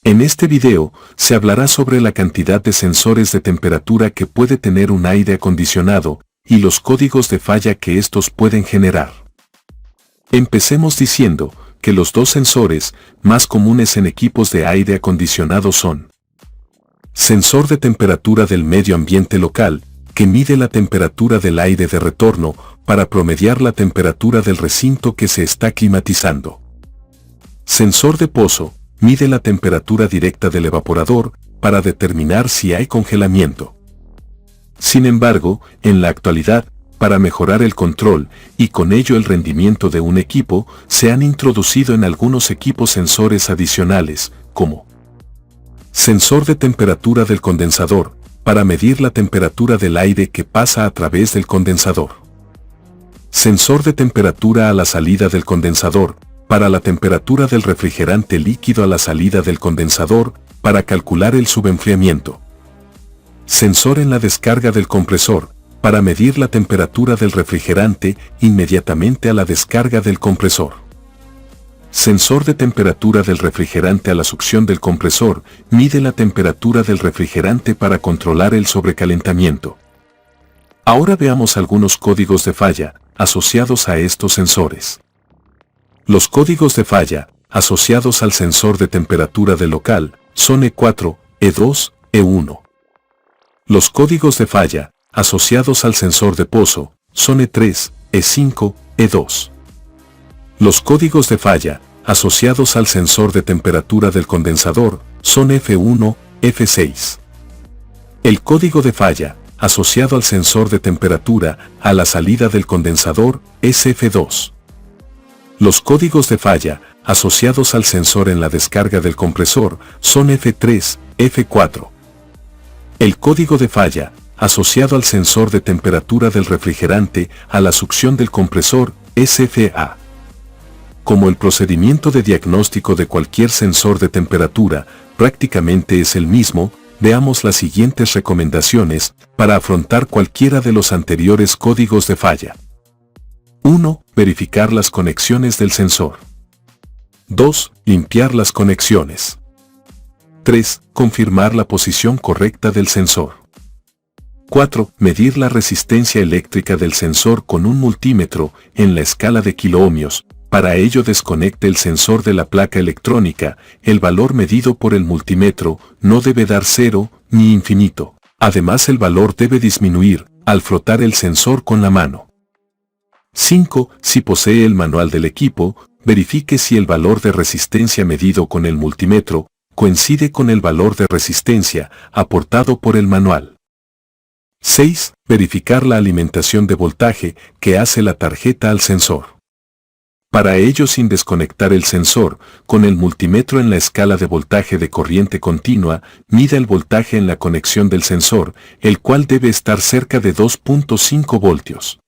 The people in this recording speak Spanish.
En este video, se hablará sobre la cantidad de sensores de temperatura que puede tener un aire acondicionado y los códigos de falla que estos pueden generar. Empecemos diciendo que los dos sensores más comunes en equipos de aire acondicionado son: sensor de temperatura del medio ambiente local, que mide la temperatura del aire de retorno para promediar la temperatura del recinto que se está climatizando. Sensor de pozo, mide la temperatura directa del evaporador para determinar si hay congelamiento. Sin embargo, en la actualidad, para mejorar el control y con ello el rendimiento de un equipo, se han introducido en algunos equipos sensores adicionales, como sensor de temperatura del condensador, para medir la temperatura del aire que pasa a través del condensador. Sensor de temperatura a la salida del condensador, para la temperatura del refrigerante líquido a la salida del condensador, para calcular el subenfriamiento. Sensor en la descarga del compresor, para medir la temperatura del refrigerante inmediatamente a la descarga del compresor. Sensor de temperatura del refrigerante a la succión del compresor, mide la temperatura del refrigerante para controlar el sobrecalentamiento. Ahora veamos algunos códigos de falla asociados a estos sensores. Los códigos de falla asociados al sensor de temperatura del local son E4, E2, E1. Los códigos de falla asociados al sensor de pozo son E3, E5, E2. Los códigos de falla asociados al sensor de temperatura del condensador son F1, F6. El código de falla asociado al sensor de temperatura a la salida del condensador es F2. Los códigos de falla asociados al sensor en la descarga del compresor son F3, F4. El código de falla asociado al sensor de temperatura del refrigerante a la succión del compresor es FA. Como el procedimiento de diagnóstico de cualquier sensor de temperatura prácticamente es el mismo, veamos las siguientes recomendaciones para afrontar cualquiera de los anteriores códigos de falla. 1. Verificar las conexiones del sensor. 2. Limpiar las conexiones. 3. Confirmar la posición correcta del sensor. 4. Medir la resistencia eléctrica del sensor con un multímetro en la escala de kiloohmios. Para ello desconecte el sensor de la placa electrónica. El valor medido por el multímetro no debe dar 0 ni infinito. Además, el valor debe disminuir al frotar el sensor con la mano. 5. Si posee el manual del equipo, verifique si el valor de resistencia medido con el multímetro coincide con el valor de resistencia aportado por el manual. 6. Verificar la alimentación de voltaje que hace la tarjeta al sensor. Para ello, sin desconectar el sensor, con el multímetro en la escala de voltaje de corriente continua, mida el voltaje en la conexión del sensor, el cual debe estar cerca de 2.5 voltios.